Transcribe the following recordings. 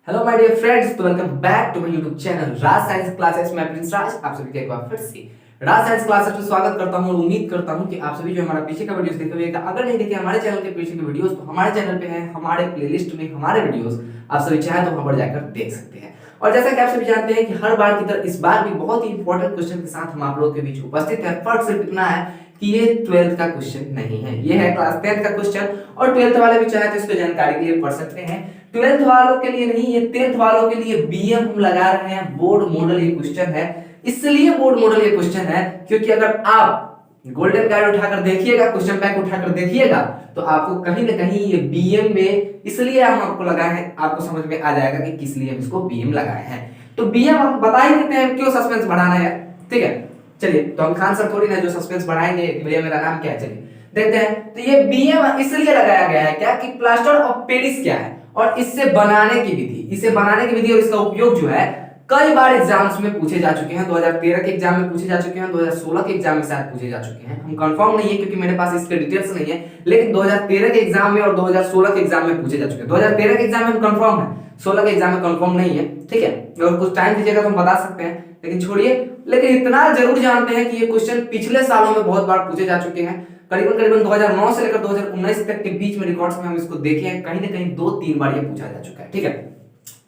Hello my dear friends, तो welcome back to my YouTube channel Raj science classes. मैं Prince Raj आप सभी का एक बार फिर से राज साइंस क्लासेस में स्वागत करता हूं और उम्मीद करता हूं कि आप सभी जो हमारा पीछे का वीडियोस देखे हुए, अगर नहीं देखे हमारे चैनल के पीछे के वीडियोस, तो हमारे चैनल पे है, हमारे प्लेलिस्ट में हमारे वीडियोस आप सभी चाहे तो वहां पर जाकर देख सकते हैं। और जैसा कि आप सभी जानते हैं कि हर बार की तरह इस बार भी बहुत ही इंपॉर्टेंट क्वेश्चन के साथ हम आप लोगों के बीच उपस्थित हैं। फर्क सिर्फ इतना है कि ये 12th का क्वेश्चन नहीं है, ये है क्लास 10th का क्वेश्चन। और 12th वाले भी चाहे तो इसको जानकारी के लिए पढ़ सकते हैं। 12th वालों के लिए नहीं, ये 10th वालों के लिए बीएम हम लगा रहे हैं। बोर्ड मॉडल ये क्वेश्चन है, इसलिए बोर्ड मॉडल ये क्वेश्चन है क्योंकि अगर आप गोल्डन कार्ड उठाकर देखिएगा, क्वेश्चन बैंक उठाकर देखिएगा, तो आपको कहीं ना कहीं ये बीएम में, इसलिए हम आपको लगाए हैं, आपको समझ में आ जाएगा कि किस लिए हम इसको बीएम लगाए हैं। तो बीएम हम बता ही देते हैं, क्यों सस्पेंस बढ़ाना है, ठीक है। चलिए, तो हम खान सर थोड़ी ना जो सस्पेंस बढ़ाएंगे, भैया मेरा नाम क्या है, चलिए देखते हैं। तो ये बीएम इसलिए लगाया गया है क्या कि प्लास्टर ऑफ पेरिस क्या है और इससे बनाने की विधि, इसे बनाने की विधि और इसका उपयोग जो है कई बार एग्जाम्स में पूछे जा चुके हैं। 2013 के एग्जाम में पूछे जा चुके हैं, 2016 के एग्जाम में शायद पूछे जा चुके हैं, हम कंफर्म नहीं है क्योंकि मेरे पास इसके डिटेल्स नहीं है। लेकिन 2013 के एग्जाम में और 2016 के एग्जाम में पूछे जा चुके हैं। 2013 के एग्जाम में हम कंफर्म है, 16 के एग्जाम में कंफर्म नहीं है, ठीक है। अगर कुछ टाइम दीजिएगा तो हम बता सकते हैं, लेकिन छोड़िए। लेकिन इतना जरूर जानते हैं कि ये क्वेश्चन पिछले सालों में बहुत बार पूछे जा चुके हैं। करीबन 2009 से लेकर 2019 तक के बीच में रिकॉर्ड्स में हम इसको देखे हैं, कहीं ना कहीं 2-3 बार ये पूछा जा चुका है, ठीक है।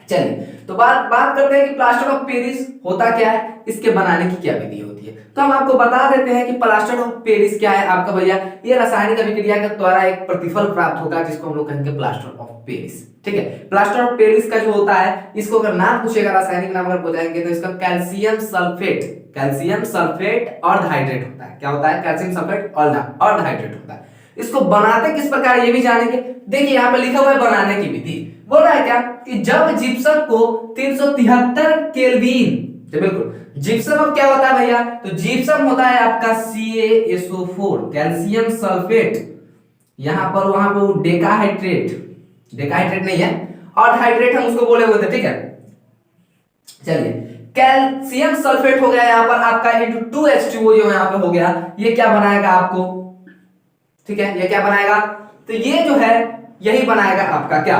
चलिए, तो बात करते हैं कि प्लास्टर ऑफ पेरिस होता क्या है, इसके बनाने की क्या विधि होती है। तो हम आपको बता देते हैं कि प्लास्टर ऑफ पेरिस क्या है आपका भैया। ये रासायनिक अभिक्रिया के द्वारा एक प्रतिफल प्राप्त होगा जिसको हम लोग कहेंगे प्लास्टर ऑफ पेरिस, ठीक है। प्लास्टर ऑफ पेरिस का जो होता है, इसको अगर नाम पूछेगा, रासायनिक नाम अगर बताएंगे तो इसका कैल्शियम सल्फेट और हाइड्रेट होता है। क्या होता है? कैल्शियम सल्फेट और हाइड्रेट होता है। इसको बनाते किस प्रकार ये भी जानेंगे। देखिए यहाँ पे लिखा हुआ है बनाने की विधि। बोल रहा है क्या कि जब जिप्सम को 373 केल्विन, तो बिल्कुल जिप्सम अब क्या होता है भैया, तो जिप्सम होता है आपका CaSO4 कैल्शियम सल्फेट, यहां पर वहां पर डेकाहाइड्रेट नहीं है, और हाइड्रेट हम उसको बोले हुए थे, ठीक है। चलिए, कैल्शियम सल्फेट हो गया यहाँ पर आपका इनटू 2H2O जो यहाँ पे हो गया, ये क्या बनाएगा आपको, ठीक है। ये क्या बनाएगा, तो ये जो है यही बनाएगा आपका क्या,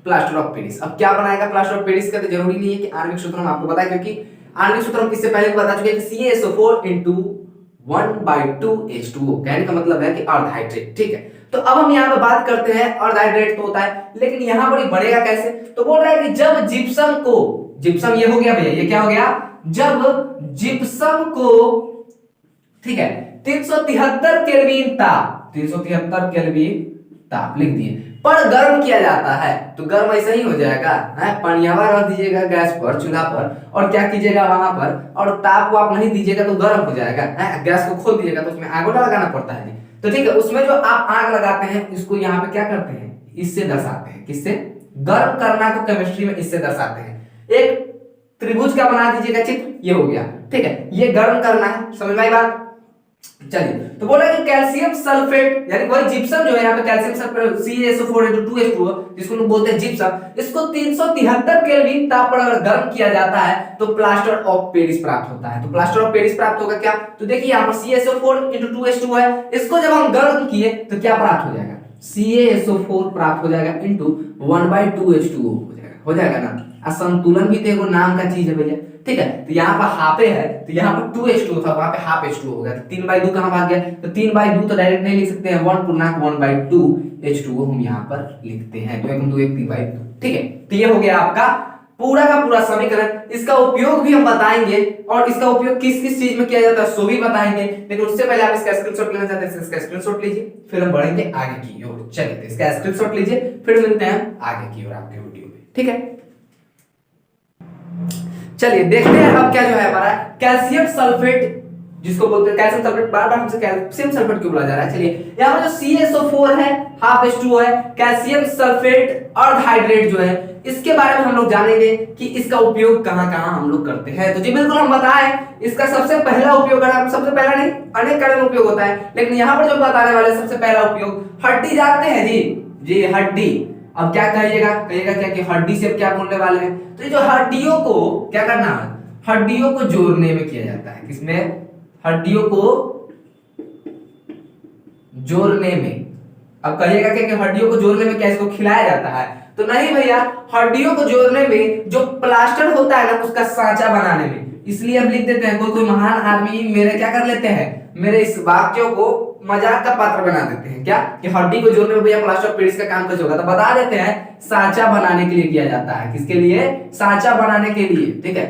प्लास्टर ऑफ पेरिस। अब क्या बनाएगा प्लास्टर ऑफ पेरिस का, तो जरूरी नहीं है कि आणविक सूत्र हम आपको बताएं, क्योंकि आणविक सूत्र हम इससे पहले बता चुके हैं कि CaSO4 इनटू 1/2H2O, कहने का मतलब है कि अर्धहाइड्रेट, ठीक है। तो अब हम यहाँ पे बात करते हैं, अर्धहाइड्रेट तो होता है, लेकिन यहाँ पर बनेगा कैसे। तो बोल रहा है कि जब जिप्सम को, जिप्सम ये हो गया भैया, ये क्या हो गया, जब जिप्सम को, ठीक है, 373 केल्विन ताप, 373 केल्विन ताप लिख दिए पर गर्म किया जाता है, तो गर्म ऐसा ही हो जाएगा, पनियावा रख दीजिएगा गैस पर, चूल्हा पर, और क्या कीजिएगा वहां पर, और ताप को आप नहीं दीजिएगा तो गर्म हो जाएगा। गैस को खोल दीजिएगा तो उसमें आग लगाना पड़ता है, तो ठीक है। उसमें जो आप आग लगाते हैं इसको यहाँ पे क्या करते हैं, इससे दर्शाते हैं, किससे, गर्म करना को केमिस्ट्री में इससे दर्शाते हैं। एक त्रिभुज का बना दीजिएगा चित्र, ये हो गया, ठीक है। ये गर्म करना है, समझ में आई बात। चलिए, तो बोला कि कैल्शियम सल्फेट यानी वही जिप्सम जो है, यहाँ पे कैल्शियम सल्फेट CaSO4 2H2O जिसको लोग बोलते हैं जिप्सम, इसको 373 केल्विन ताप पर अगर गर्म किया जाता है तो प्लास्टर ऑफ पेरिस प्राप्त होता है। तो प्लास्टर ऑफ पेरिस प्राप्त होगा क्या, तो देखिए यहाँ पर CaSO4 2H2O है, इसको जब हम गर्म किए तो क्या प्राप्त हो जाएगा, CaSO4 प्राप्त हो जाएगा इनटू 1/2H2O हो जाएगा ना। असंतुलन भी तो एगो नाम का चीज है भैया, ठीक है। तो यहाँ पर हाफे है, तो यहाँ पर 2H2O था, वहां पे हाफ H2O हो गया, तो 3/2 कहां भाग गया, तो 3/2 तो डायरेक्ट नहीं लिख सकते हैं, 1 पूर्णांक 1/2H2O हम यहाँ पर लिखते हैं, तो 1 2 1 3/2, ठीक है। तो ये हो गया आपका पूरा का पूरा समीकरण। इसका उपयोग भी हम बताएंगे, और इसका उपयोग किस किस चीज में किया जाता है सो भी बताएंगे, लेकिन उससे पहले आप इसका स्क्रीनशॉट लेना चाहते हैं, इसका स्क्रीनशॉट लीजिए, फिर हम बढ़ेंगे आगे की ओर। चलिए, तो इसका स्क्रीनशॉट लीजिए, फिर मिलते हैं आगे की ओर आपके वीडियो में, ठीक है। चलिए देखते हैं अब क्या जो है हमारा कैल्शियम सल्फेट, जिसको बोलते हैं कैल्शियम सल्फेट, बार बार हमसे कैल्शियम सल्फेट क्यों बोला जा रहा है। चलिए, यहाँ पर जो CaSO4 है, हाफ H2O है, कैल्शियम सल्फेट अर्धहाइड्रेट जो है, इसके बारे में हम लोग जानेंगे कि इसका उपयोग कहां कहां हम लोग करते हैं। तो जी बिल्कुल हम बताएं, इसका सबसे पहला उपयोग, अगर सबसे पहला नहीं, अनेक कारण में उपयोग होता है, लेकिन यहाँ पर जो बताने वाले सबसे पहला उपयोग, हड्डी जानते हैं जी हड्डी। अब क्या कहिएगा क्या कि हड्डी से क्या बोलने वाले हैं, तो ये जो हड्डियों को क्या करना है, हड्डियों को जोड़ने में किया जाता है, किसमें, हड्डियों को जोड़ने में। अब कहिएगा कि हड्डियों को जोड़ने में क्या इसको खिलाया जाता है, तो नहीं भैया, हड्डियों को जोड़ने में जो प्लास्टर होता है ना उसका सांचा बनाने में, इसलिए हम लिख देते हैं। कोई कोई महान आदमी मेरे क्या कर लेते हैं, मेरे इस वाक्यों को मजाक का पात्र बना देते हैं क्या, कि हड्डी को जोड़ने में भैया प्लास्टर ऑफ पेरिस का काम कैसे होगा, तो बता देते हैं सांचा बनाने के लिए किया जाता है। किसके लिए? सांचा बनाने के लिए, ठीक है।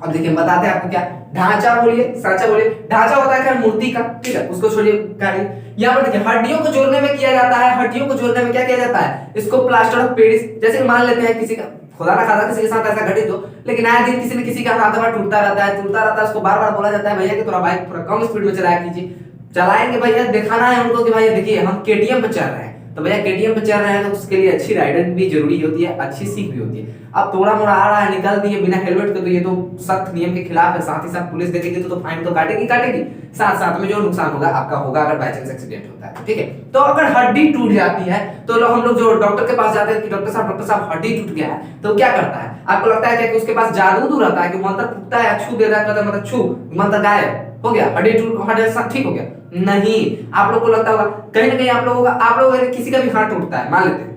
अब देखिए बताते हैं आपको क्या, ढांचा बोलिए, सांचा बोलिए। ढांचा होता है क्या, मूर्ति का, ठीक है, उसको छोड़िए कार्य। यहाँ पर देखिए हड्डियों को जोड़ने में किया जाता है, हड्डियों को जोड़ने में क्या किया जाता है, इसको प्लास्टर ऑफ पेरिस, जैसे मान लेते हैं किसी का खुदा ना खासा किसी के साथ ऐसा घटित हो, लेकिन आए दिन किसी न किसी का हाथ हवा टूटता रहता है, उसको बार बार बोला जाता है भैया कि थोड़ा बाइक थोड़ा कम स्पीड में चलाया कीजिए। चलाएंगे भैया, दिखाना है उनको कि भाई देखिए हम केटीएम पे चल रहे हैं, तो भैया केटीएम पे चल रहे हैं तो उसके लिए अच्छी राइडर भी जरूरी होती है, अच्छी सीख भी होती है। अब थोड़ा मोड़ा आ रहा है, निकल दिए बिना हेलमेट के, तो ये तो सख्त नियम के खिलाफ है, साथ ही साथ पुलिस देखेगी तो फाइन तो काटेगी, साथ साथ में जो नुकसान होगा आपका होगा अगर बाय चांस एक्सीडेंट होता है, ठीक है। तो अगर हड्डी टूट जाती है तो हम लोग जो डॉक्टर के पास जाते हैं कि डॉक्टर साहब हड्डी टूट गया है, तो क्या करता है, आपको लगता है क्या कि उसके पास जादू रहता है कि मंत्र फूकता है, छू देता है, मतलब छू मंत्र गायब हो गया, हड्डी ठीक हो गया? नहीं, आप लोग को लगता होगा कहीं ना कहीं आप लोगों किसी का भी हाथ टूटता है मान लेते हैं,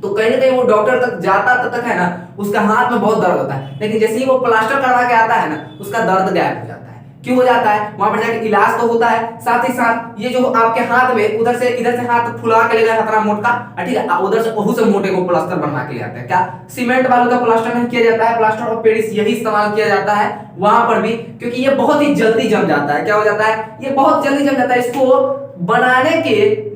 तो कहीं ना कहीं वो डॉक्टर तक जाता तक है ना, उसका हाथ में बहुत दर्द होता है, लेकिन जैसे ही वो प्लास्टर करवा के आता है ना, उसका दर्द गायब हो जाता है। क्यों हो जाता है? वहां पर जाके इलाज तो होता है, साथ ही साथ ये जो आपके हाथ में इधर से हाथ फुला के ले गया खतरा मोटा, ठीक है, उधर से बहुत से मोटे को प्लास्टर बनवा के ले आते हैं। क्या सीमेंट वालों का प्लास्टर नहीं किया जाता है, प्लास्टर ऑफ पेरिस यही इस्तेमाल किया जाता है वहां पर भी, क्योंकि ये बहुत ही जल्दी जम जाता है। क्या हो जाता है? ये बहुत जल्दी जम जाता है। इसको बनाने के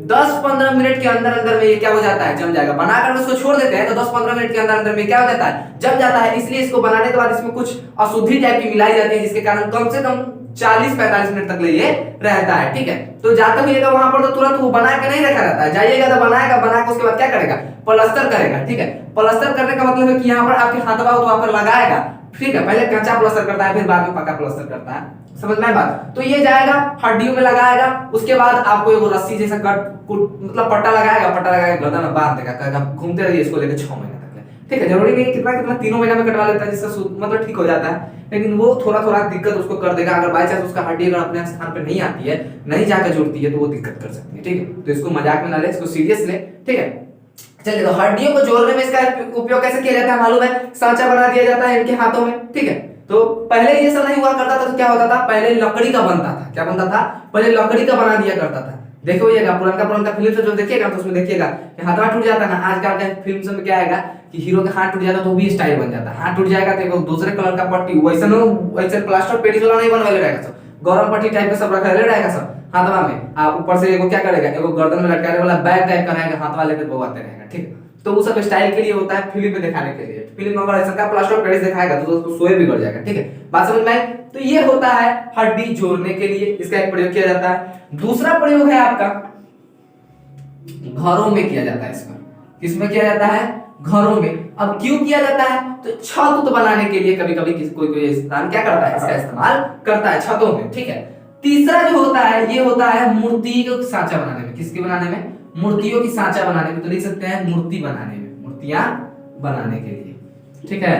10-15 मिनट के अंदर अंदर में ये क्या हो जाता है, जम जाएगा। बनाकर उसको छोड़ देते हैं तो 10-15 मिनट के अंदर अंदर में क्या हो जाता है, जम जाता है। इसलिए इसको बनाने के बाद इसमें कुछ अशुद्धि टाइप की मिलाई जाती है, जिसके कारण कम से कम 40-45 मिनट तक ये रहता है, ठीक है। तो जाते हुए वहां पर तो तुरंत वो बना के नहीं रखा रहता है, जाइएगा तो बनाएगा, बना के उसके बाद क्या करेगा, प्लास्टर करेगा, ठीक है। प्लास्टर करने का मतलब है कि यहाँ पर आपके हाथ तो वहां पर लगाएगा, ठीक है, पहले कच्चा प्लास्टर करता है, फिर बाद में पक्का प्लास्टर करता है, समझ में बात। तो ये जाएगा हड्डियों में लगाएगा, उसके बाद आपको एक रस्सी जैसा मतलब पट्टा लगाएगा, गर्दन में बांध देगा, कहेगा घूमते रहिए इसको लेकर 6 महीने तक, ठीक है। जरूरी नहीं कितना 3 महीना में कटवा लेता है, जिससे मतलब ठीक हो जाता है, लेकिन वो थोड़ा दिक्कत उसको कर देगा। अगर बाय चांस उसका हड्डी अगर अपने स्थान पे नहीं आती है, नहीं जाकर जुड़ती है, तो वो दिक्कत कर सकती है, ठीक है। तो इसको मजाक में ना ले, इसको सीरियस ले, ठीक है। चलिए, तो हड्डियों को जोड़ने में इसका उपयोग कैसे किया जाता है मालूम है, सांचा बना दिया जाता है इनके हाथों में, ठीक है। तो पहले ये सब नहीं हुआ करता था, तो क्या होता था, पहले लकड़ी का बनता था। क्या बनता था? पहले लकड़ी का बना दिया करता था। देखो ये पुराना फिल्म से जो देखिएगा तो उसमें देखिएगा कि हाथ टूट जाता है ना, आजकल के फिल्म सब में क्या आएगा कि हीरो का हाथ टूट जाता है तो भी स्टाइल बन जाता है, हाथ टूट जाएगा तो एक दूसरे कलर का पट्टी वैसे प्लास्टर पेरिस वाला नहीं बनवाले रहेगा, सब गरम पट्टी टाइप का सब रखा रहेगा सब हाथवा में। आप ऊपर से एगो क्या करेगा, एगो गर्दन में लटकाने वाला बैग टाइप का रहेगा, हाथ वाले पे बवाते रहेगा, ठीक। तो वो सब स्टाइल के लिए होता है, फिल्म में दिखाने के लिए। फिल्म में अगर ऐसा का प्लास्टर ऑफ पेरिस दिखाएगा तो उसको सोए बिगड़ जाएगा, ठीक है, बात समझ में आई। तो ये होता है हड्डी जोड़ने के लिए, इसका एक प्रयोग किया जाता है। दूसरा प्रयोग है आपका घरों में किया जाता है। इसका किसमें किया जाता है? घरों में। अब क्यों किया जाता है? तो छत बनाने के लिए कभी कभी कोई इंसान क्या करता है, इसका इस्तेमाल करता है छतों में, ठीक है। तीसरा जो होता है ये होता है मूर्ति को सांचा बनाने में। किसके बनाने में? मूर्तियों की सांचा बनाने में। तो लिख सकते हैं मूर्ति बनाने में, मूर्तियां बनाने के लिए, ठीक है,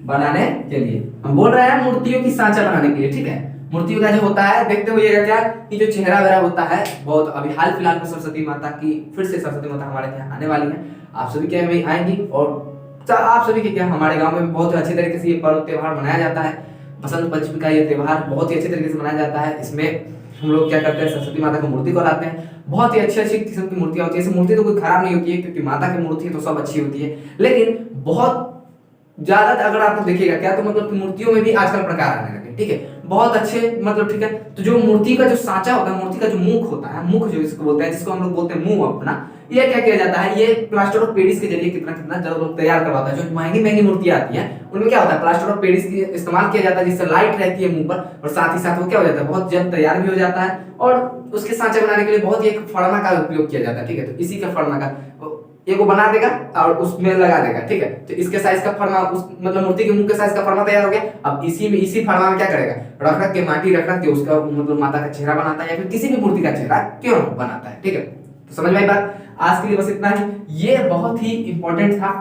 बनाने के लिए हम बोल रहे हैं मूर्तियों की सांचा बनाने के लिए, ठीक है। मूर्तियों का जो होता है देखते हुए क्या कि जो चेहरा वेरा होता है, बहुत अभी हाल फिलहाल में सरस्वती माता की फिर से सरस्वती माता हमारे यहाँ आने वाली है, आप सभी के में आएंगी। और आप सभी के क्या हमारे गांव में बहुत अच्छे तरीके से ये पर्व त्योहार मनाया जाता है। बसंत पंचमी का ये त्योहार बहुत ही अच्छे तरीके से मनाया जाता है। इसमें हम लोग क्या करते हैं, सरस्वती माता की मूर्ति को लाते हैं। बहुत ही अच्छी किस्म की मूर्तियां होती है। मूर्ति तो कोई खराब नहीं होती है, क्योंकि माता की मूर्ति है तो सब अच्छी होती है, लेकिन बहुत ज्यादा अगर आपको देखिएगा क्या तो मतलब मूर्तियों में भी आजकल प्रकार आने लगे, ठीक है, बहुत अच्छे मतलब, ठीक है। तो जो मूर्ति का जो सांचा होता है, मूर्ति का जो मुख होता है, मुख जो इसको बोलते हैं, जिसको हम लोग बोलते हैं मुंह अपना, ये क्या किया जाता है, ये प्लास्टर ऑफ पेरिस के जरिए कितना जब लोग तैयार करवाता है। जो महंगी मूर्तियां आती हैं उनमें क्या होता है, प्लास्टर ऑफ पेरिस की इस्तेमाल किया जाता है, जिससे लाइट रहती है मुंह पर, और साथ ही साथ वो क्या हो जाता है, बहुत जल्द तैयार भी हो जाता है। और उसके सांचे बनाने के लिए बहुत ही एक फड़ना का उपयोग किया जाता है, ठीक है। तो इसी का फड़ना का एक बना देगा और उसमें लगा देगा, ठीक है। तो इसके साइज का फरमा उस मतलब मूर्ति के मुंह के साइज का फरमा तैयार हो गया। अब इसी फरमा में क्या करेगा, रख के माटी रख के उसका मतलब माता का चेहरा बनाता है, या फिर किसी भी मूर्ति का चेहरा क्यों बनाता है, ठीक है। तो समझ में आई बात। आज के लिए बस इतना ही। ये बहुत ही इंपॉर्टेंट था,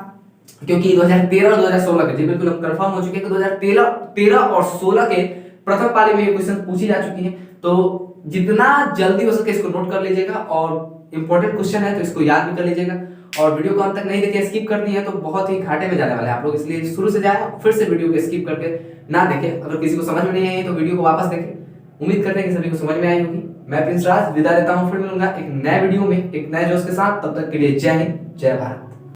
क्योंकि 2013 और 2016 के, जी बिल्कुल हम कंफर्म हो चुके हैं कि 2013 और 16 के प्रथम पाली में ये क्वेश्चन पूछी जा चुकी है। तो जितना जल्दी हो सके इसको नोट कर लीजिएगा, और इंपॉर्टेंट क्वेश्चन है तो इसको याद भी कर लीजिएगा। और वीडियो को अंत तक नहीं देखे, स्किप कर दिए तो बहुत ही घाटे में जाने वाले हैं आप लोग, इसलिए शुरू से जाए फिर से वीडियो को स्किप करके ना देखें। अगर किसी को समझ में नहीं आई तो वीडियो को वापस देखें। उम्मीद करते हैं कि सभी को समझ में आई होगी। मैं प्रिंस राज विदा लेता हूं, फिर मिलूंगा एक नए वीडियो में एक नए जोश के साथ। तब तक के लिए जय हिंद, जय भारत।